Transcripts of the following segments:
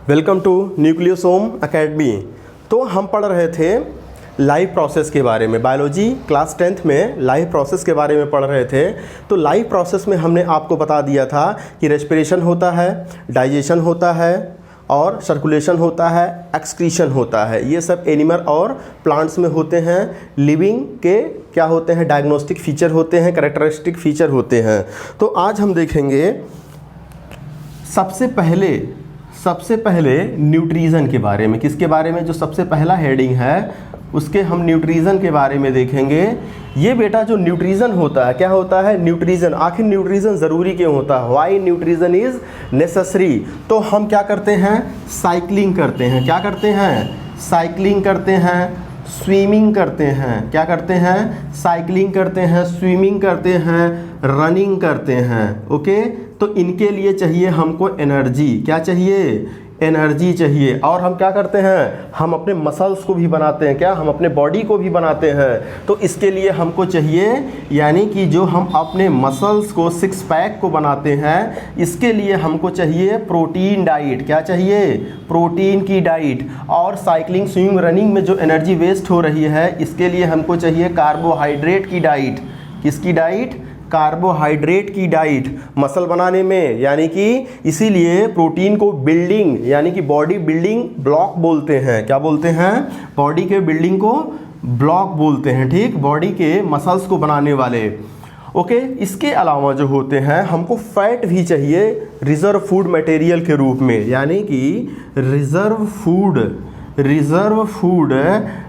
Welcome to nucleosome academy. तो हम पढ़ रहे थे लाइफ प्रोसेस के बारे में। बायोलॉजी क्लास 10th में लाइफ प्रोसेस के बारे में पढ़ रहे थे। तो लाइफ प्रोसेस में हमने आपको बता दिया था कि रेस्पिरेशन होता है, डाइजेशन होता है और सर्कुलेशन होता है, एक्सक्रीशन होता है। ये सब एनिमल और प्लांट्स में होते हैं। लिविंग के क्या होते हैं? डायग्नोस्टिक फीचर होते हैं, कैरेक्टरिस्टिक फीचर होते हैं। तो आज हम देखेंगे सबसे पहले न्यूट्रिशन के बारे में। किसके बारे में? जो सबसे पहला हेडिंग है उसके हम न्यूट्रिशन के बारे में देखेंगे। ये बेटा जो न्यूट्रिशन होता है, क्या होता है? न्यूट्रिशन। आखिर न्यूट्रिशन ज़रूरी क्यों होता है? Why nutrition is necessary. तो हम क्या करते हैं? साइकिलिंग करते हैं। क्या करते हैं? साइकिलिंग करते हैं, स्विमिंग करते हैं। क्या करते हैं? साइकिलिंग करते हैं, स्विमिंग करते हैं, रनिंग करते हैं। ओके, तो इनके लिए चाहिए हमको एनर्जी। क्या चाहिए? एनर्जी चाहिए। और हम क्या करते हैं? हम अपने मसल्स को भी बनाते हैं। क्या? हम अपने बॉडी को भी बनाते हैं। तो इसके लिए हमको चाहिए, यानी कि जो हम अपने मसल्स को, सिक्स पैक को बनाते हैं, इसके लिए हमको चाहिए प्रोटीन डाइट। क्या चाहिए? प्रोटीन की डाइट। और साइकिलिंग, स्विमिंग, रनिंग में जो एनर्जी वेस्ट हो रही है, इसके लिए हमको चाहिए कार्बोहाइड्रेट की डाइट। किसकी डाइट? कार्बोहाइड्रेट की डाइट मसल बनाने में। यानी कि इसीलिए प्रोटीन को बिल्डिंग, यानी कि बॉडी बिल्डिंग ब्लॉक बोलते हैं। क्या बोलते हैं? बॉडी के बिल्डिंग को ब्लॉक बोलते हैं। ठीक, बॉडी के मसल्स को बनाने वाले। ओके, इसके अलावा जो होते हैं, हमको फैट भी चाहिए रिजर्व फूड मटेरियल के रूप में। यानी कि रिजर्व फूड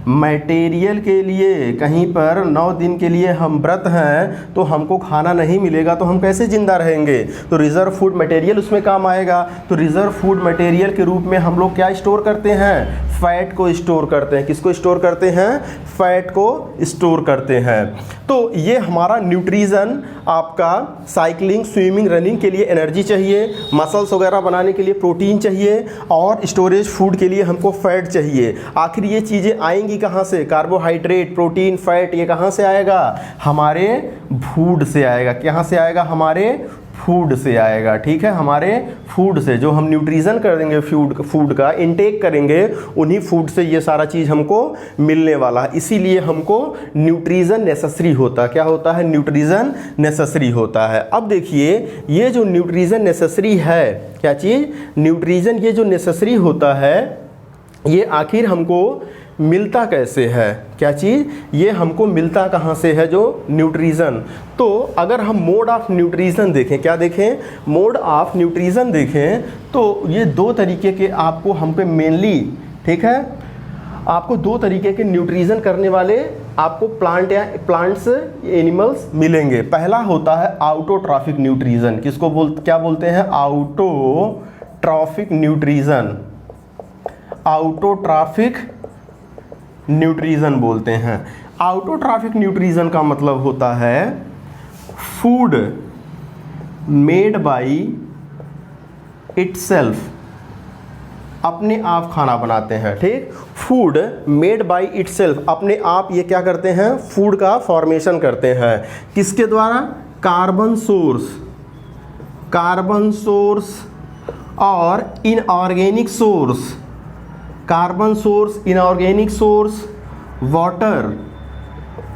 मटेरियल के लिए। कहीं पर 9 दिन के लिए हम व्रत हैं तो हमको खाना नहीं मिलेगा तो हम कैसे ज़िंदा रहेंगे? तो रिज़र्व फूड मटेरियल उसमें काम आएगा। तो रिज़र्व फूड मटेरियल के रूप में हम लोग क्या स्टोर करते हैं? फैट को स्टोर करते हैं। किसको स्टोर करते हैं? फैट को स्टोर करते हैं। तो ये हमारा न्यूट्रिशन। आपका साइकिलिंग, स्विमिंग, रनिंग के लिए एनर्जी चाहिए, मसल्स वगैरह बनाने के लिए प्रोटीन चाहिए, और स्टोरेज फूड के लिए हमको फैट चाहिए। आखिर ये चीज़ें आएंगी कहाँ से? कार्बोहाइड्रेट, प्रोटीन, फैट, ये कहाँ से आएगा? हमारे फूड से आएगा। कहाँ से आएगा? हमारे फूड से आएगा। ठीक है, हमारे फूड से। जो हम न्यूट्रिशन करेंगे, फूड का इंटेक करेंगे, उन्हीं फूड से ये सारा चीज़ हमको मिलने वाला है। इसीलिए हमको न्यूट्रिशन नेसेसरी होता है। क्या होता है? न्यूट्रिशन नेसेसरी होता है। अब देखिए, ये जो न्यूट्रिशन नेसेसरी है, क्या चीज़? न्यूट्रिशन ये जो नेसेसरी होता है, ये आखिर हमको मिलता कैसे है? क्या चीज़? ये हमको मिलता कहाँ से है? जो न्यूट्रिशन। तो अगर हम मोड ऑफ न्यूट्रिशन देखें, क्या देखें? मोड ऑफ न्यूट्रिशन देखें, तो ये 2 तरीके के आपको हमको मेनली, ठीक है, आपको 2 तरीके के न्यूट्रिशन करने वाले आपको प्लांट्स, एनिमल्स मिलेंगे। पहला होता है आउटोट्रॉफिक न्यूट्रिशन। किसको क्या बोलते हैं? आउटोट्रॉफिक न्यूट्रिशन। आउटोट्रॉफिक न्यूट्रिशन बोलते हैं। आउटोट्रॉफिक न्यूट्रिशन का मतलब होता है फूड मेड बाय इटसेल्फ। अपने आप खाना बनाते हैं। ठीक, फूड मेड बाय इटसेल्फ, अपने आप ये क्या करते हैं? फूड का फॉर्मेशन करते हैं। किसके द्वारा? कार्बन सोर्स और inorganic source. Carbon source, inorganic source, water,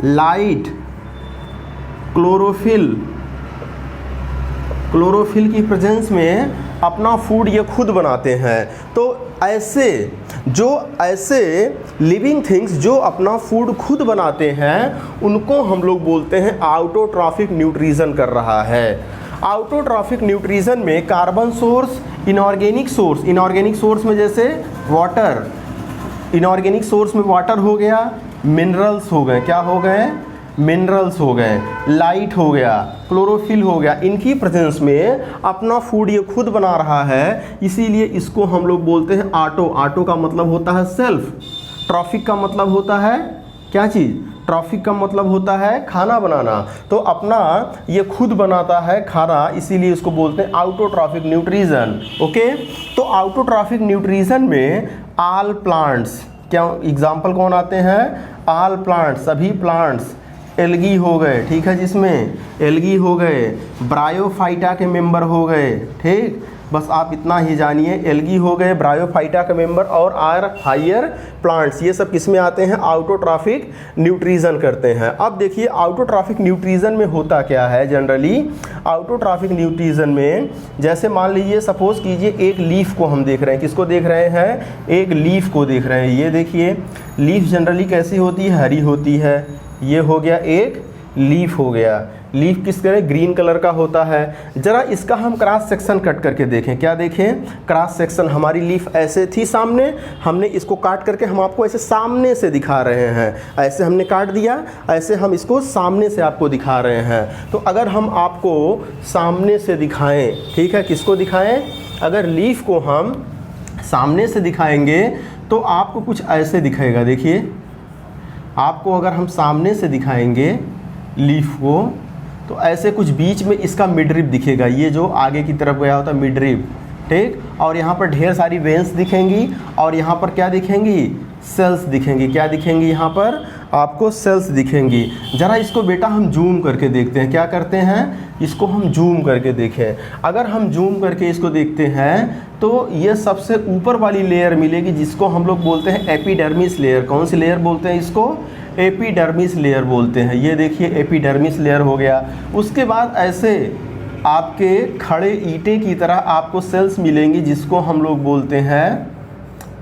light, chlorophyll की प्रेजेंस में अपना फूड ये खुद बनाते हैं। तो ऐसे लिविंग थिंग्स जो अपना फूड खुद बनाते हैं, उनको हम लोग बोलते हैं आउटोट्रॉफिक न्यूट्रिशन कर रहा है। आउटोट्रॉफिक न्यूट्रिशन में कार्बन सोर्स, इनऑर्गेनिक सोर्स में जैसे वाटर, इनऑर्गेनिक सोर्स में वाटर हो गया, मिनरल्स हो गए। क्या हो गए? मिनरल्स हो गए, लाइट हो गया, क्लोरोफिल हो गया। इनकी प्रेजेंस में अपना फूड ये खुद बना रहा है, इसीलिए इसको हम लोग बोलते हैं आटो का मतलब होता है सेल्फ। ट्रॉफिक का मतलब होता है क्या चीज़? ट्रॉफिक का मतलब होता है खाना बनाना। तो अपना ये खुद बनाता है खाना, इसीलिए इसको बोलते हैं आउटोट्रॉफिक न्यूट्रिशन। ओके, तो आउटोट्रॉफिक न्यूट्रिशन में ऑल प्लांट्स, क्या एग्जाम्पल कौन आते हैं? ऑल प्लांट्स, सभी प्लांट्स। एल्गी हो गए, ठीक है, जिसमें एल्गी हो गए, ब्रायोफाइटा के मेंबर हो गए, ठीक, बस आप इतना ही जानिए। एल्गी हो गए, ब्रायोफाइटा का मेंबर और आर हायर प्लांट्स, ये सब किस में आते हैं, ऑटोट्रॉफिक न्यूट्रिशन करते हैं। अब देखिए ऑटोट्रॉफिक न्यूट्रिशन में होता क्या है जनरली। ऑटोट्रॉफिक न्यूट्रिशन में जैसे मान लीजिए सपोज कीजिए एक लीफ को हम देख रहे हैं, किसको देख रहे हैं, एक लीफ को देख रहे हैं। ये देखिए लीफ जनरली कैसी होती है, हरी होती है। ये हो गया एक लीफ हो गया। लीफ किस तरह, ग्रीन कलर का होता है। ज़रा इसका हम क्रॉस सेक्शन कट करके देखें, क्या देखें, क्रॉस सेक्शन। हमारी लीफ ऐसे थी सामने, हमने इसको काट करके हम आपको ऐसे सामने से दिखा रहे हैं। ऐसे हमने काट दिया, ऐसे हम इसको सामने से आपको दिखा रहे हैं। तो अगर हम आपको सामने से दिखाएं, ठीक है, किसको दिखाएं, अगर लीफ को हम सामने से दिखाएंगे तो आपको कुछ ऐसे दिखेगा। देखिए आपको अगर हम सामने से दिखाएंगे लीफ को तो ऐसे कुछ बीच में इसका मिडरिब दिखेगा, ये जो आगे की तरफ गया होता है मिडरिब, ठीक। और यहाँ पर ढेर सारी वेंस दिखेंगी और यहाँ पर क्या दिखेंगी, सेल्स दिखेंगी। क्या दिखेंगी, यहाँ पर आपको सेल्स दिखेंगी। ज़रा इसको बेटा हम जूम करके देखते हैं, क्या करते हैं, इसको हम जूम करके देखें। अगर हम जूम करके इसको देखते हैं तो ये सबसे ऊपर वाली लेयर मिलेगी जिसको हम लोग बोलते हैं एपिडर्मिस लेयर। कौन सी लेयर बोलते हैं इसको, एपिडर्मिस लेयर बोलते हैं। ये देखिए एपिडर्मिस लेयर हो गया। उसके बाद ऐसे आपके खड़े ईंटे की तरह आपको सेल्स मिलेंगी जिसको हम लोग बोलते हैं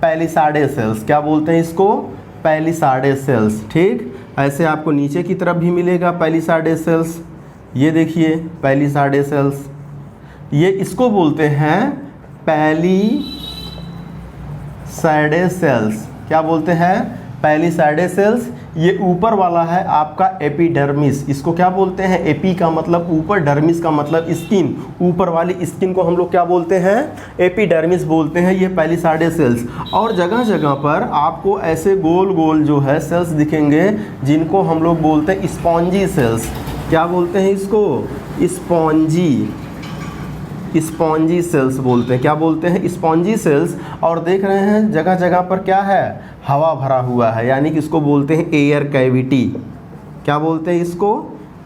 पैलिसाडे सेल्स। क्या बोलते हैं इसको, पैलिसाडे सेल्स, ठीक। ऐसे आपको नीचे की तरफ भी मिलेगा पैलिसाडे सेल्स। ये देखिए पैलिसाडे सेल्स, ये इसको बोलते हैं पैलिसाडे सेल्स। क्या बोलते हैं, पैलिसाडे सेल्स। ये ऊपर वाला है आपका एपिडर्मिस, इसको क्या बोलते हैं, एपी का मतलब ऊपर, डर्मिस का मतलब स्किन। ऊपर वाली स्किन को हम लोग क्या बोलते हैं, एपिडर्मिस बोलते हैं। ये पैलिसाडे सेल्स। और जगह जगह पर आपको ऐसे गोल गोल जो है सेल्स दिखेंगे जिनको हम लोग बोलते हैं स्पॉन्जी सेल्स। क्या बोलते हैं इसको, स्पॉन्जी सेल्स बोलते हैं। क्या बोलते हैं, स्पॉन्जी सेल्स। और देख रहे हैं जगह जगह पर क्या है, हवा भरा हुआ है, यानी कि इसको बोलते हैं एयर कैविटी। क्या बोलते हैं इसको,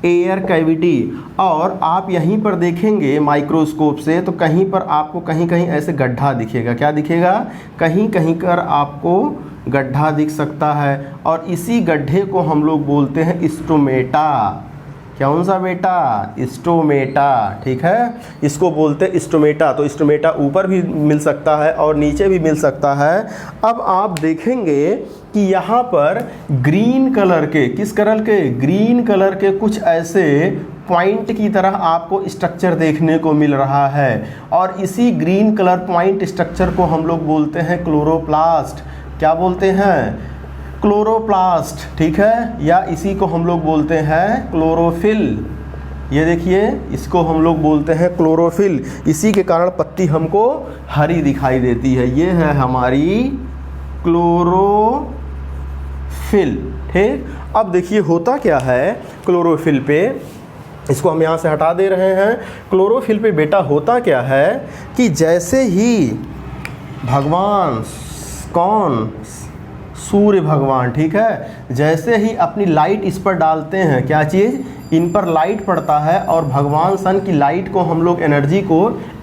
एयर कैविटी। और आप यहीं पर देखेंगे माइक्रोस्कोप से तो कहीं पर आपको कहीं कहीं ऐसे गड्ढा दिखेगा। क्या दिखेगा, कहीं कहीं कर आपको गड्ढा दिख सकता है। और इसी गड्ढे को हम लोग बोलते हैं स्टोमेटा। कौन सा बेटा, स्टोमेटा, ठीक है, इसको बोलते हैं स्टोमेटा। तो स्टोमेटा ऊपर भी मिल सकता है और नीचे भी मिल सकता है। अब आप देखेंगे कि यहाँ पर ग्रीन कलर के, किस कलर के, ग्रीन कलर के कुछ ऐसे पॉइंट की तरह आपको स्ट्रक्चर देखने को मिल रहा है। और इसी ग्रीन कलर पॉइंट स्ट्रक्चर को हम लोग बोलते हैं क्लोरोप्लास्ट। क्या बोलते हैं, क्लोरोप्लास्ट, ठीक है, या इसी को हम लोग बोलते हैं क्लोरोफिल। ये देखिए इसको हम लोग बोलते हैं क्लोरोफिल। इसी के कारण पत्ती हमको हरी दिखाई देती है। ये है हमारी क्लोरोफिल, ठीक। अब देखिए होता क्या है क्लोरोफिल पे, इसको हम यहाँ से हटा दे रहे हैं। क्लोरोफिल पे बेटा होता क्या है कि जैसे ही भगवान, कौन, सूर्य भगवान, ठीक है, जैसे ही अपनी लाइट इस पर डालते हैं, क्या चीज़, इन पर लाइट पड़ता है और भगवान सन की लाइट को हम लोग एनर्जी को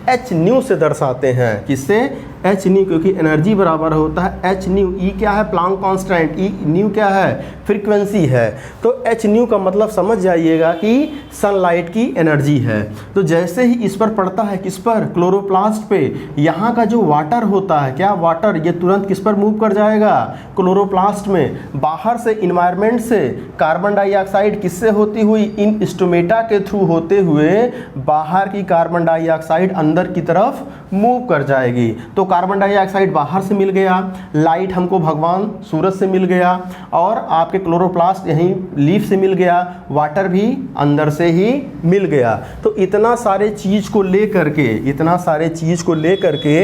एच न्यू से दर्शाते हैं। किससे, एच न्यू, क्योंकि एनर्जी बराबर होता है एच न्यू। ई क्या है, प्लांक कांस्टेंट। ई न्यू क्या है, फ्रीक्वेंसी है। तो एच न्यू का मतलब समझ जाइएगा कि सनलाइट की एनर्जी है। तो जैसे ही इस पर पड़ता है, किस पर, क्लोरोप्लास्ट पे, यहाँ का जो वाटर होता है, क्या वाटर, ये तुरंत किस पर मूव कर जाएगा, क्लोरोप्लास्ट में। बाहर से इन्वायरमेंट से कार्बन डाइऑक्साइड किससे होती हुई, इन स्टोमेटा के थ्रू होते हुए बाहर की कार्बन डाइऑक्साइड अंदर की तरफ मूव कर जाएगी। तो कार्बन डाइऑक्साइड बाहर से मिल गया, लाइट हमको भगवान सूरज से मिल गया, और आपके क्लोरोप्लास्ट यहीं लीफ से मिल गया, वाटर भी अंदर से ही मिल गया। तो इतना सारे चीज़ को लेकर के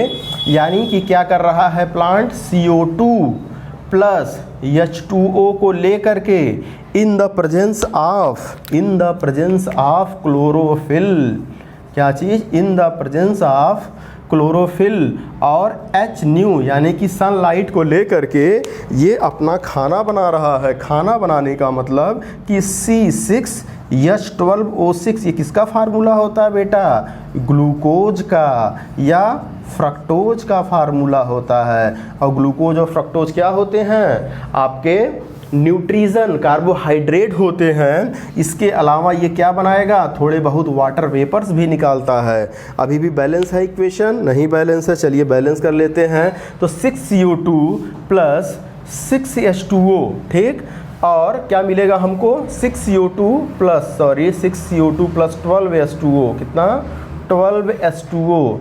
यानी कि क्या कर रहा है प्लांट, CO2 प्लस H2O को लेकर के in the presence of chlorophyll. क्या चीज़, in the presence of chlorophyll और एच न्यू यानी कि सनलाइट को लेकर के ये अपना खाना बना रहा है। खाना बनाने का मतलब कि C6 H12O6 ये किसका फार्मूला होता है बेटा? ग्लूकोज का या फ्रक्टोज का फार्मूला होता है। और ग्लूकोज और फ्रक्टोज क्या होते हैं? आपके न्यूट्रिशन, कार्बोहाइड्रेट होते हैं। इसके अलावा ये क्या बनाएगा? थोड़े बहुत वाटर वेपर्स भी निकालता है। अभी भी बैलेंस है इक्वेशन? नहीं बैलेंस है। चलिए बैलेंस कर लेते हैं। तो 6CO2 प्लस 6H2O, ठीक, और क्या मिलेगा हमको? 6CO2 प्लस 12H2O, कितना? 12H2O।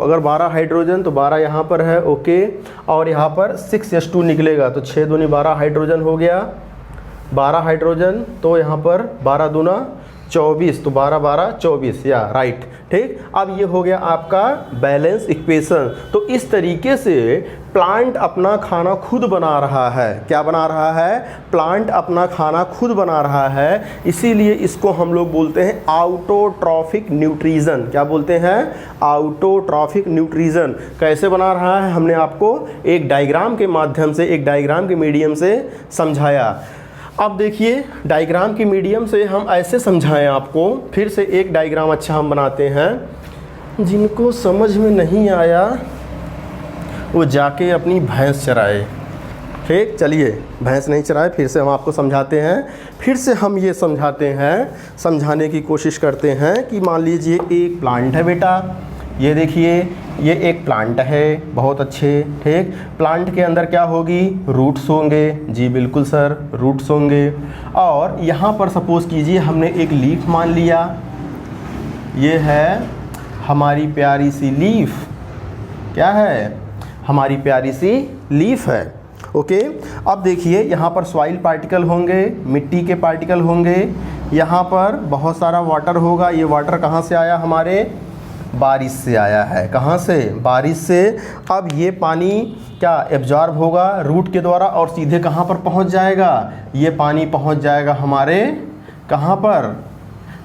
अगर 12 हाइड्रोजन तो 12 यहाँ पर है, ओके, और यहाँ पर 6H2 निकलेगा तो 6 दूनी 12 हाइड्रोजन हो गया। 12 हाइड्रोजन तो यहाँ पर 12 दूना 24, तो 12 12 24, या राइट, ठीक। अब ये हो गया आपका बैलेंस इक्वेशन। तो इस तरीके से प्लांट अपना खाना खुद बना रहा है। क्या बना रहा है? प्लांट अपना खाना खुद बना रहा है। इसीलिए इसको हम लोग बोलते हैं ऑटोट्रॉफिक न्यूट्रिशन। क्या बोलते हैं? Autotrophic nutrition. कैसे बना रहा है हमने आपको एक डायग्राम के माध्यम से, एक डायग्राम के मीडियम से समझाया। अब देखिए डायग्राम के मीडियम से हम ऐसे समझाएं आपको। फिर से एक डायग्राम अच्छा हम बनाते हैं। जिनको समझ में नहीं आया वो जाके अपनी भैंस चराए, ठीक। चलिए भैंस नहीं चराए, फिर से हम आपको समझाते हैं। फिर से हम ये समझाते हैं, समझाने की कोशिश करते हैं कि मान लीजिए एक प्लांट है बेटा। ये देखिए ये एक प्लांट है, बहुत अच्छे, ठीक। प्लांट के अंदर क्या होगी? रूट्स होंगे। जी बिल्कुल सर, रूट्स होंगे। और यहाँ पर सपोज़ कीजिए हमने एक लीफ मान लिया। ये है हमारी प्यारी सी लीफ। क्या है? हमारी प्यारी सी लीफ है, ओके। अब देखिए यहाँ पर सॉइल पार्टिकल होंगे, मिट्टी के पार्टिकल होंगे। यहाँ पर बहुत सारा वाटर होगा। ये वाटर कहाँ से आया? हमारे बारिश से आया है। कहाँ से? बारिश से। अब ये पानी क्या एब्जॉर्ब होगा रूट के द्वारा और सीधे कहाँ पर पहुँच जाएगा? ये पानी पहुँच जाएगा हमारे कहाँ पर?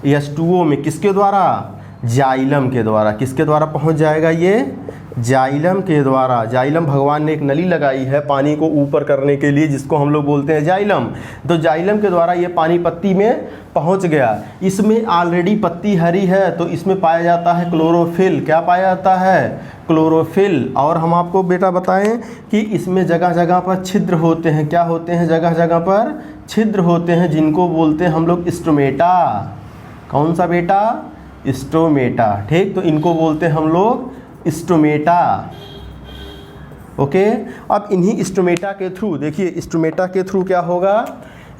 H2O में। किसके द्वारा? जाइलम के द्वारा। किसके द्वारा पहुँच जाएगा ये? जाइलम के द्वारा। जाइलम भगवान ने एक नली लगाई है पानी को ऊपर करने के लिए, जिसको हम लोग बोलते हैं जाइलम। तो जाइलम के द्वारा ये पानी पत्ती में पहुंच गया। इसमें ऑलरेडी पत्ती हरी है तो इसमें पाया जाता है क्लोरोफिल। क्या पाया जाता है? क्लोरोफिल। और हम आपको बेटा बताएं कि इसमें जगह जगह पर छिद्र होते हैं। क्या होते हैं? जगह जगह पर छिद्र होते हैं, जिनको बोलते हैं हम लोग स्टोमेटा। कौन सा बेटा? स्टोमेटा, ठीक। तो इनको बोलते हैं हम लोग स्टोमेटा, ओके। अब इन्हीं स्टोमेटा के थ्रू देखिए, स्टोमेटा के थ्रू क्या होगा?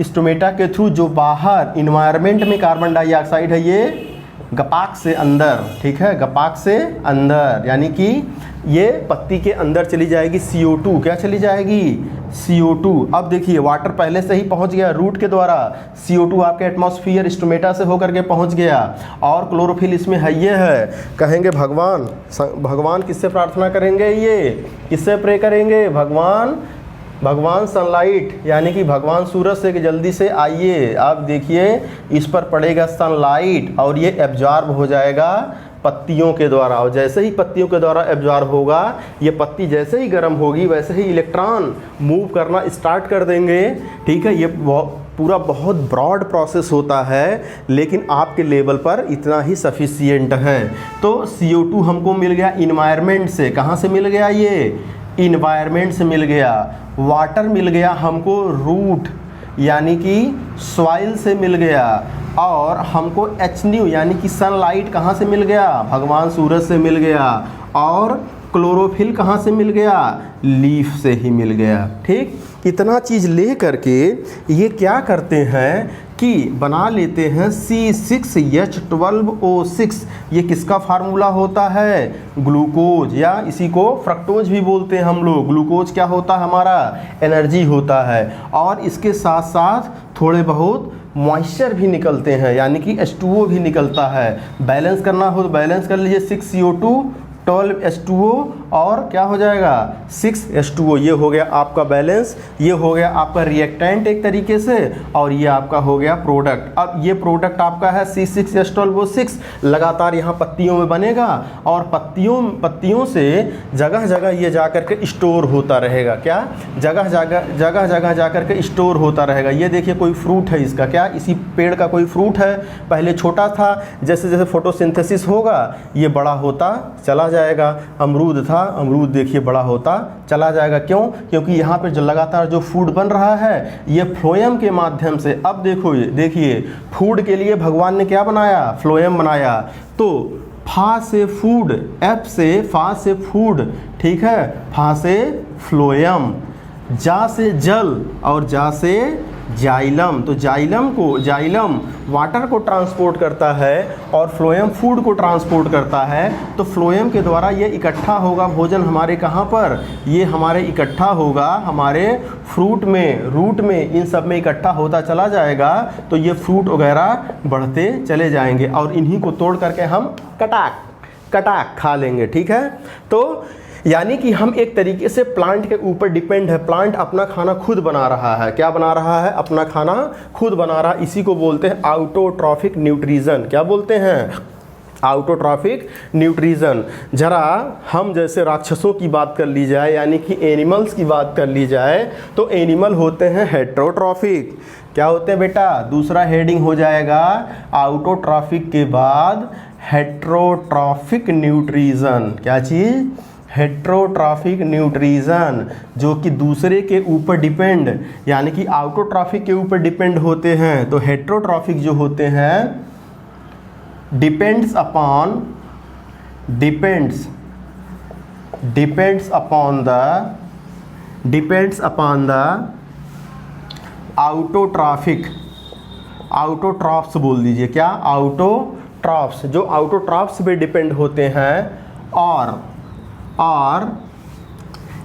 स्टोमेटा के थ्रू जो बाहर इन्वायरमेंट में कार्बन डाइऑक्साइड है ये गपाक से अंदर, ठीक है, गपाक से अंदर, यानी कि ये पत्ती के अंदर चली जाएगी। CO2 क्या चली जाएगी? CO2। अब देखिए वाटर पहले से ही पहुंच गया रूट के द्वारा। CO2 आपके एटमॉस्फेयर स्टोमेटा से होकर के पहुंच गया। और क्लोरोफिल इसमें है, ये है। कहेंगे भगवान, भगवान किससे प्रार्थना करेंगे? ये किससे प्रे करेंगे? भगवान सनलाइट, यानी कि भगवान सूरज से कि जल्दी से आइए। आप देखिए इस पर पड़ेगा सनलाइट और ये एब्जॉर्ब हो जाएगा पत्तियों के द्वारा। और जैसे ही पत्तियों के द्वारा एब्जॉर्ब होगा, ये पत्ती जैसे ही गर्म होगी वैसे ही इलेक्ट्रॉन मूव करना स्टार्ट कर देंगे, ठीक है। ये पूरा बहुत ब्रॉड प्रोसेस होता है, लेकिन आपके लेवल पर इतना ही सफिशिएंट है। तो CO2 हमको मिल गया इन्वायरमेंट से। कहाँ से मिल गया? ये इन्वायरमेंट से मिल गया। वाटर मिल गया हमको रूट यानी कि सॉइल से मिल गया। और हमको HNU यानी कि सनलाइट कहाँ से मिल गया? भगवान सूरज से मिल गया। और क्लोरोफिल कहाँ से मिल गया? लीफ से ही मिल गया, ठीक। इतना चीज़ ले करके ये क्या करते हैं कि बना लेते हैं C6H12O6। ये किसका फार्मूला होता है? ग्लूकोज, या इसी को फ्रक्टोज भी बोलते हैं हम लोग। ग्लूकोज क्या होता है? हमारा एनर्जी होता है। और इसके साथ साथ थोड़े बहुत मॉइस्चर भी निकलते हैं, यानी कि H2O भी निकलता है। बैलेंस करना हो तो बैलेंस कर लीजिए, 6CO2 12H2O और क्या हो जाएगा 6H2O। ये हो गया आपका बैलेंस, ये हो गया आपका रिएक्टेंट एक तरीके से, और ये आपका हो गया प्रोडक्ट। अब ये प्रोडक्ट आपका है C6H12O6, लगातार यहाँ पत्तियों में बनेगा और पत्तियों से जगह जगह ये जा करके स्टोर होता रहेगा। क्या जगह जगह जा करके स्टोर होता रहेगा। ये देखिए कोई फ्रूट है इसका, क्या इसी पेड़ का कोई फ्रूट है, पहले छोटा था, जैसे जैसे फोटोसिंथेसिस होगा ये बड़ा होता चला जाएगा। अमरूद था, अमरूद देखिए बड़ा होता चला जाएगा। क्यों? क्योंकि यहाँ पे जो लगातार जो फूड बन रहा है ये फ्लोएम के माध्यम से। अब देखो ये देखिए, फूड के लिए भगवान ने क्या बनाया? फ्लोएम बनाया। तो फा से फूड, एफ से फा से फूड, ठीक है, फा से फ्लोएम, जा से जल और जा से जाइलम। तो जाइलम वाटर को ट्रांसपोर्ट करता है और फ्लोएम फूड को ट्रांसपोर्ट करता है। तो फ्लोएम के द्वारा ये इकट्ठा होगा भोजन हमारे कहाँ पर? ये हमारे इकट्ठा होगा हमारे फ्रूट में, रूट में, इन सब में इकट्ठा होता चला जाएगा। तो ये फ्रूट वगैरह बढ़ते चले जाएंगे और इन्हीं को तोड़ करके हम कटाक खा लेंगे। ठीक है, तो यानी कि हम एक तरीके से प्लांट के ऊपर डिपेंड है। प्लांट अपना खाना खुद बना रहा है। क्या बना रहा है? अपना खाना खुद बना रहा है। इसी को बोलते हैं ऑटोट्रॉफिक न्यूट्रिशन। क्या बोलते हैं? Autotrophic nutrition. जरा हम जैसे राक्षसों की बात कर ली जाए, यानी कि एनिमल्स की बात कर ली जाए, तो एनिमल होते हैं हेट्रोट्रॉफिक। क्या होते हैं बेटा? दूसरा हेडिंग हो जाएगा ऑटोट्रॉफिक के बाद हेट्रोट्रॉफिक न्यूट्रिशन। क्या चीज़? हेट्रोट्रॉफिक न्यूट्रिशन, जो कि दूसरे के ऊपर डिपेंड, यानी कि ऑटोट्रॉफिक के ऊपर डिपेंड होते हैं। तो हेट्रोट्रॉफिक जो होते हैं डिपेंड्स अपॉन द ऑटोट्रॉफ्स बोल दीजिए। क्या? ऑटोट्रॉफ्स, जो ऑटोट्रॉफ्स पे डिपेंड होते हैं और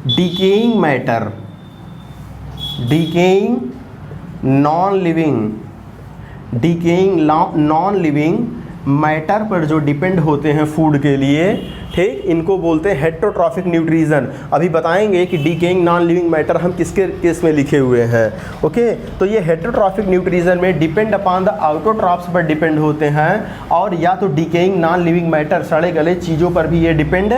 decaying matter, decaying non living matter पर जो डिपेंड होते हैं फूड के लिए, ठीक, इनको बोलते हैं हेट्रोट्रॉफिक न्यूट्रिशन। अभी बताएंगे कि डिकेइंग नॉन लिविंग मैटर हम किसके केस में लिखे हुए हैं। ओके, तो ये हेट्रोट्रॉफिक न्यूट्रिशन में डिपेंड अपॉन द ऑटोट्रॉफ्स पर डिपेंड होते हैं, और या तो डिकेइंग नॉन लिविंग मैटर, सड़े गले चीज़ों पर भी ये डिपेंड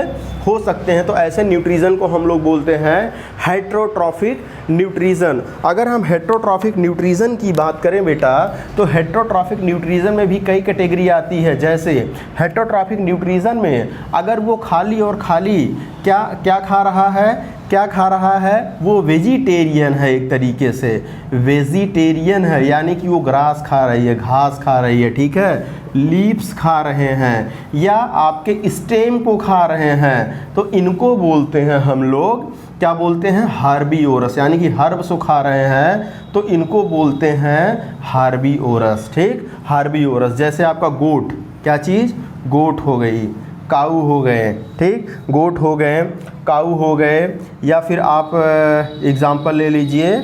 हो सकते हैं। तो ऐसे न्यूट्रिशन को हम लोग बोलते हैं हेट्रोट्रॉफिक न्यूट्रिशन। अगर हम हेट्रोट्रॉफिक न्यूट्रिशन की बात करें बेटा, तो हेट्रोट्रॉफिक न्यूट्रिशन में भी कई कैटेगरी आती है। जैसे हेट्रोट्रॉफिक न्यूट्रिशन में अगर वो खाली और खाली क्या खा रहा है, वो वेजिटेरियन है, एक तरीके से वेजिटेरियन है, यानी कि वो ग्रास खा रही है, घास खा रही है, ठीक है, लीव्स खा रहे हैं या आपके स्टेम को खा रहे हैं, तो इनको बोलते हैं हम लोग, क्या बोलते हैं? हार्बीओरस, यानी कि हर्ब्स को खा रहे हैं तो इनको बोलते हैं हार्बीओरस। ठीक, हार्बीओरस। जैसे आपका गोट, क्या चीज़? गोट हो गई, काऊ हो गए, ठीक, गोट हो गए, काऊ हो गए, या फिर आप एग्जाम्पल ले लीजिए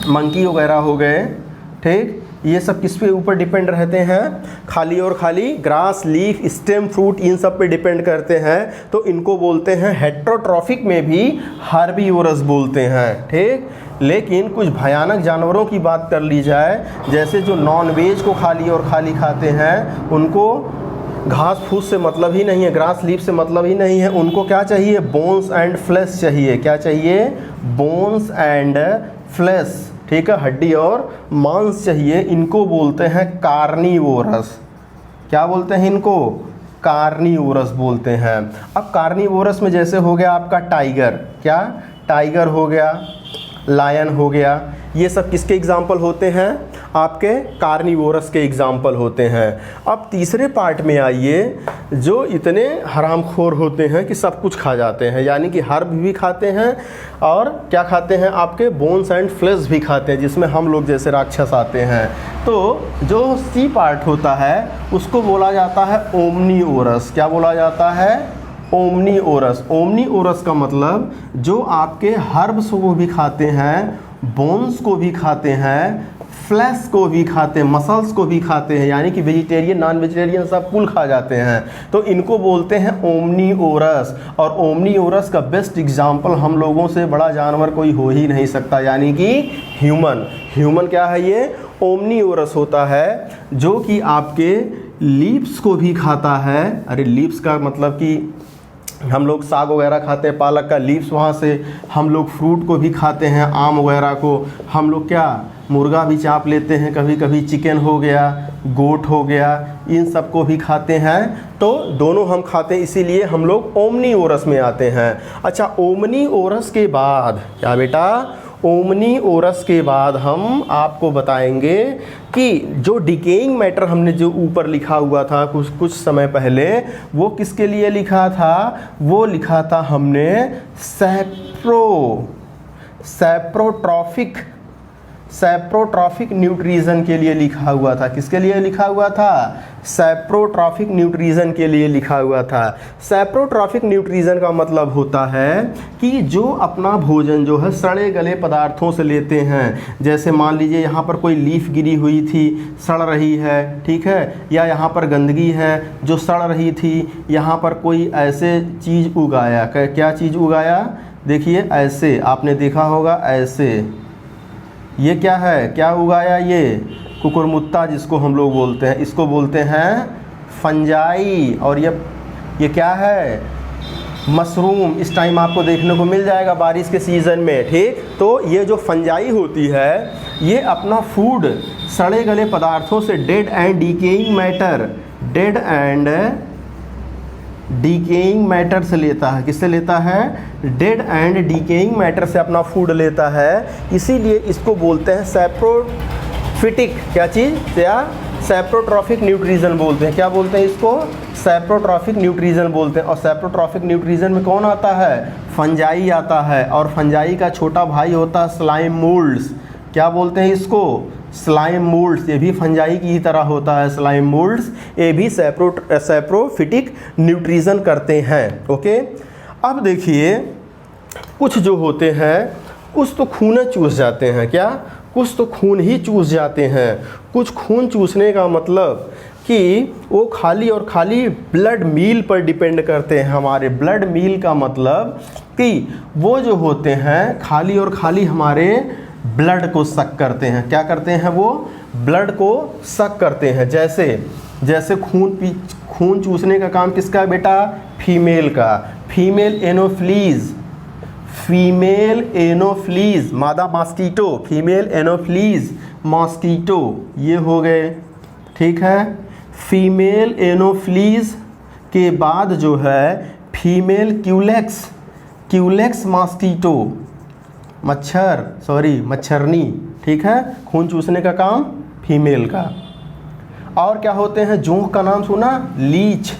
मंकी वगैरह हो गए। ठीक, ये सब किस पे ऊपर डिपेंड रहते हैं? खाली और खाली ग्रास, लीफ, स्टेम, फ्रूट, इन सब पे डिपेंड करते हैं। तो इनको बोलते हैं हेट्रोट्रॉफिक में भी हार्बीओरस बोलते हैं। ठीक, लेकिन कुछ भयानक जानवरों की बात कर ली जाए, जैसे जो नॉन वेज को खाली और खाली खाते हैं, उनको घास फूस से मतलब ही नहीं है, ग्रास लीफ से मतलब ही नहीं है, उनको क्या चाहिए? बोन्स एंड फ्लेश चाहिए। क्या चाहिए? बोन्स एंड फ्लेश, ठीक है, हड्डी और मांस चाहिए। इनको बोलते हैं कार्निवोरस। क्या बोलते हैं इनको? कार्निवोरस बोलते हैं। अब कार्निवोरस में जैसे हो गया आपका टाइगर, क्या? टाइगर हो गया, लायन हो गया, ये सब किसके एग्जाम्पल होते हैं? आपके कार्निवोरस के एग्जाम्पल होते हैं। अब तीसरे पार्ट में आइए, जो इतने हरामखोर होते हैं कि सब कुछ खा जाते हैं, यानी कि हर्ब भी खाते हैं और क्या खाते हैं? आपके बोन्स एंड फ्लेश भी खाते हैं, जिसमें हम लोग जैसे राक्षस आते हैं। तो जो सी पार्ट होता है उसको बोला जाता है ओमनीओरस। क्या बोला जाता है? ओमनीओरस। ओमनीओरस का मतलब जो आपके हर्ब्स को भी खाते हैं, बोन्स को भी खाते हैं, फ्लैश को भी खाते हैं, मसल्स को भी खाते हैं, यानी कि वेजिटेरियन नॉन वेजिटेरियन सब कुल खा जाते हैं। तो इनको बोलते हैं ओमनीओरस। और ओमनीओरस का बेस्ट एग्जाम्पल हम लोगों से बड़ा जानवर कोई हो ही नहीं सकता, यानी कि ह्यूमन। ह्यूमन क्या है? ये ओमनीओरस होता है, जो कि आपके लीव्स को भी खाता है। अरे लीव्स का मतलब कि हम लोग साग वगैरह खाते हैं, पालक का लीव्स, वहाँ से हम लोग फ्रूट को भी खाते हैं, आम वगैरह को। हम लोग क्या मुर्गा भी चाप लेते हैं, कभी कभी चिकन हो गया, गोट हो गया, इन सब को भी खाते हैं। तो दोनों हम खाते हैं, इसीलिए हम लोग ओमनीओरस में आते हैं। अच्छा, ओमनीओरस के बाद क्या बेटा? ओमनीओरस के बाद हम आपको बताएंगे कि जो डिकेइंग मैटर हमने जो ऊपर लिखा हुआ था कुछ समय पहले, वो किसके लिए लिखा था? वो लिखा था हमने सैप्रोट्रॉफिक न्यूट्रिशन के लिए लिखा हुआ था। किसके लिए लिखा हुआ था? सैप्रोट्रॉफिक न्यूट्रिशन के लिए लिखा हुआ था। सैप्रोट्रॉफिक न्यूट्रिशन का मतलब होता है कि जो अपना भोजन जो है सड़े गले पदार्थों से लेते हैं। जैसे मान लीजिए यहाँ पर कोई लीफ गिरी हुई थी, सड़ रही है, ठीक है, या यहाँ पर गंदगी है जो सड़ रही थी, यहाँ पर कोई ऐसे चीज़ उगाया। क्या चीज़ उगाया? देखिए ऐसे, आपने देखा होगा ऐसे। ये क्या है? क्या उगाया? ये कुकुरमुत्ता जिसको हम लोग बोलते हैं, इसको बोलते हैं फंजाई। और ये क्या है? मशरूम। इस टाइम आपको देखने को मिल जाएगा बारिश के सीज़न में, ठीक। तो ये जो फंजाई होती है, ये अपना फूड सड़े गले पदार्थों से डेड एंड डिकेइंग मैटर से लेता है। किससे लेता है? डेड एंड डिकेइंग मैटर से अपना फूड लेता है। इसीलिए इसको बोलते हैं सैप्रोफिटिक। क्या चीज़? क्या? सैप्रोट्रॉफिक न्यूट्रिशन बोलते हैं। क्या बोलते हैं इसको? सैप्रोट्रॉफिक न्यूट्रिशन बोलते हैं। और सैप्रोट्रॉफिक न्यूट्रिशन में कौन आता है? फंजाई आता है। और फंजाई का छोटा भाई होता है स्लाइम मोल्ड्स। क्या बोलते हैं इसको? Slime moulds. ये भी फंजाई की ही तरह होता है स्लाइम मोल्ड्स। ये भी सैप्रोफिटिक न्यूट्रिशन करते हैं। ओके, अब देखिए कुछ जो होते हैं कुछ तो खून चूस जाते हैं। क्या? कुछ तो खून ही चूस जाते हैं। कुछ खून चूसने का मतलब कि वो खाली और खाली ब्लड मील पर डिपेंड करते हैं। हमारे ब्लड मील का मतलब कि वो जो होते हैं खाली और खाली हमारे ब्लड को सक करते हैं। क्या करते हैं? वो ब्लड को सक करते हैं। जैसे खून चूसने का काम किसका है बेटा? फीमेल का। फीमेल एनोफ्लीज मादा मॉस्किटो, फीमेल एनोफ्लीज मॉस्किटो, ये हो गए, ठीक है। फीमेल एनोफ्लीज के बाद जो है फीमेल क्यूलेक्स मॉस्किटो, मच्छरनी, ठीक है। खून चूसने का काम फीमेल का। और क्या होते हैं? जोंक का नाम सुना? लीच।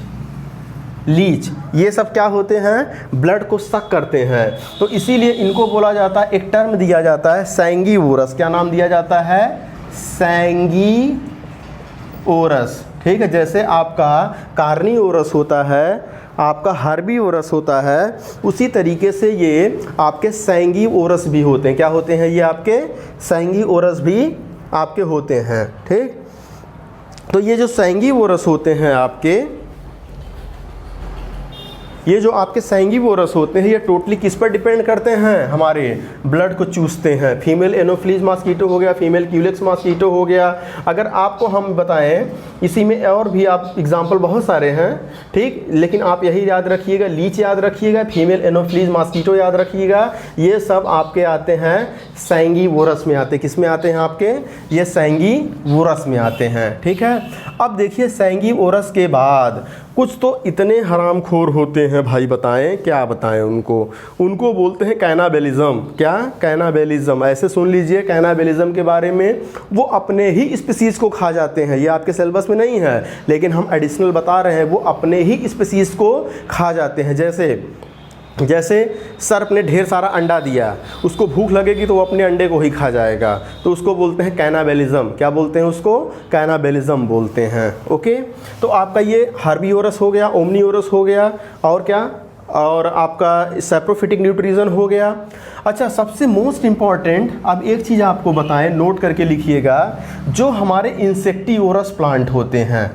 ये सब क्या होते हैं? ब्लड को सक करते हैं। तो इसीलिए इनको बोला जाता है, एक टर्म दिया जाता है सैंगीवोरस। क्या नाम दिया जाता है? सैंगीवोरस, ठीक है। जैसे आपका कार्निवोरस होता है, आपका हर्बीवोरस होता है, उसी तरीके से ये आपके सैंगीवोरस भी होते हैं। क्या होते हैं? ये आपके सैंगीवोरस भी आपके होते हैं, ठीक। तो ये जो सैंगीवोरस होते हैं ये जो आपके सैंगीवोरस होते हैं, ये टोटली किस पर डिपेंड करते हैं? हमारे ब्लड को चूसते हैं। फीमेल एनोफ्लीज मॉस्किटो हो गया, फीमेल क्यूलेक्स मॉस्किटो हो गया। अगर आपको हम बताएं, इसी में और भी आप एग्जांपल बहुत सारे हैं, ठीक, लेकिन आप यही याद रखिएगा, लीच याद रखिएगा, फीमेल एनोफ्लीज मॉस्किटो याद रखिएगा। ये सब आपके आते हैं सैंगीवोरस में आते हैं। किस में आते हैं आपके? ये सैंगीवोरस में आते हैं, ठीक है। अब देखिए सैंगीवोरस के बाद कुछ तो इतने हरामखोर होते हैं भाई, बताएं क्या बताएं उनको बोलते हैं कैनाबेलिज्म। क्या? कैनाबेलिज्म। ऐसे सुन लीजिए कैनाबेलिज्म के बारे में, वो अपने ही स्पीसीज को खा जाते हैं। ये आपके सिलेबस में नहीं है, लेकिन हम एडिशनल बता रहे हैं, वो अपने ही स्पीसीज को खा जाते हैं। जैसे सर्प ने ढेर सारा अंडा दिया, उसको भूख लगेगी तो वो अपने अंडे को ही खा जाएगा, तो उसको बोलते हैं कैनाबेलिज्म। क्या बोलते हैं उसको? कैनाबेलिज्म बोलते हैं। ओके, तो आपका ये हर्बीवोरस हो गया, ओमनीवोरस हो गया, और क्या? और आपका सैप्रोफिटिक न्यूट्रिशन हो गया। अच्छा, सबसे मोस्ट इम्पॉर्टेंट अब एक चीज़ आपको बताएं, नोट करके लिखिएगा, जो हमारे इंसेक्टिवोरस प्लांट होते हैं,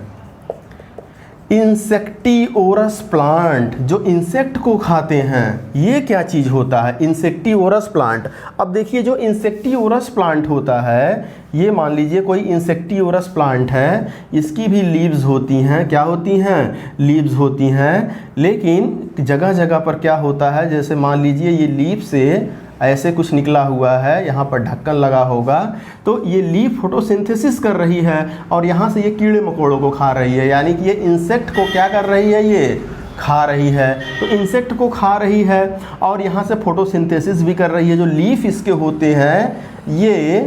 इंसेक्टिवोरस प्लांट जो इंसेक्ट को खाते हैं, ये क्या चीज़ होता है? Insectivorous plant. अब देखिए, जो इंसेक्टिवोरस प्लांट होता है, ये मान लीजिए कोई इंसेक्टिवोरस प्लांट है, इसकी भी लीव्स होती हैं। क्या होती हैं? लीव्स होती हैं। लेकिन जगह जगह पर क्या होता है, जैसे मान लीजिए ये लीफ से ऐसे कुछ निकला हुआ है, यहाँ पर ढक्कन लगा होगा, तो ये लीफ फोटोसिंथेसिस कर रही है और यहाँ से ये कीड़े मकोड़ों को खा रही है, यानी कि ये इंसेक्ट को क्या कर रही है? ये खा रही है। तो इंसेक्ट को खा रही है और यहाँ से फोटोसिंथेसिस भी कर रही है। जो लीफ इसके होते हैं, ये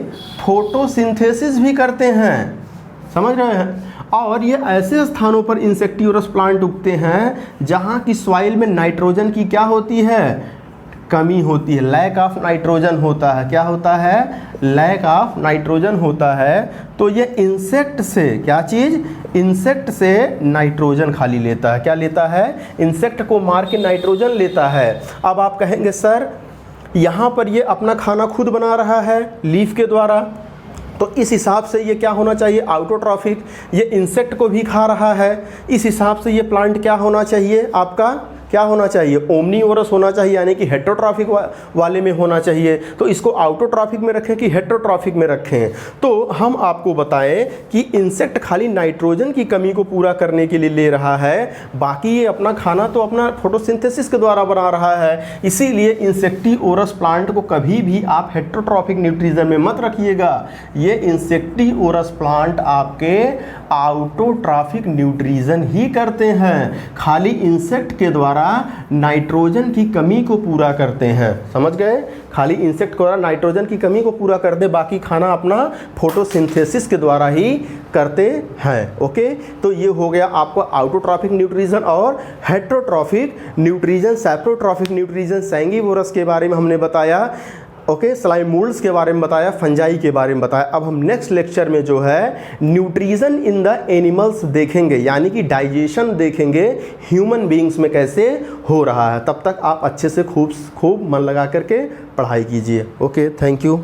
फोटोसिंथेसिस भी करते हैं, समझ रहे हैं। और ये ऐसे स्थानों पर इंसेक्टिवोरस प्लांट उगते हैं जहाँ की सॉइल में नाइट्रोजन की क्या होती है? कमी होती है, लैक ऑफ नाइट्रोजन होता है। क्या होता है? लैक ऑफ नाइट्रोजन होता है। तो ये इंसेक्ट से, क्या चीज़? इंसेक्ट से नाइट्रोजन खाली लेता है। क्या लेता है? इंसेक्ट को मार के नाइट्रोजन लेता है। अब आप कहेंगे सर यहाँ पर ये अपना खाना खुद बना रहा है लीफ के द्वारा, तो इस हिसाब से ये क्या होना चाहिए? ऑटोट्रॉफिक। ये इंसेक्ट को भी खा रहा है, इस हिसाब से ये प्लांट क्या होना चाहिए? आपका क्या होना चाहिए? ओमनीवोरस होना चाहिए, यानी कि हेटेरोट्रॉफिक वाले में होना चाहिए। तो इसको ऑटोट्रॉफिक में रखें कि हेटेरोट्रॉफिक में रखें? तो हम आपको बताएं कि इंसेक्ट खाली नाइट्रोजन की कमी को पूरा करने के लिए ले रहा है, बाकी ये अपना खाना तो अपना फोटोसिंथेसिस के द्वारा बना रहा है। इसीलिए इंसेक्टिवोरस प्लांट को कभी भी आप हेटेरोट्रॉफिक न्यूट्रिशन में मत रखिएगा। ये इंसेक्टिवोरस प्लांट आपके ऑटोट्रॉफिक न्यूट्रिशन ही करते हैं, खाली इंसेक्ट के द्वारा नाइट्रोजन की कमी को पूरा करते हैं। समझ गए? खाली इंसेक्ट को नाइट्रोजन की कमी को पूरा कर दे, बाकी खाना अपना फोटोसिंथेसिस के द्वारा ही करते हैं। ओके, तो ये हो गया आपको ऑटोट्रॉफिक न्यूट्रिशन और हेटेरोट्रॉफिक न्यूट्रिशन। सैप्रोट्रॉफिक न्यूट्रिशन सैंगिवोरस के बारे में हमने बताया। ओके, स्लाइम मोल्ड्स के बारे में बताया, फंजाई के बारे में बताया। अब हम नेक्स्ट लेक्चर में जो है न्यूट्रिशन इन द एनिमल्स देखेंगे, यानी कि डाइजेशन देखेंगे ह्यूमन बीइंग्स में कैसे हो रहा है। तब तक आप अच्छे से खूब मन लगा करके पढ़ाई कीजिए। Okay, thank you.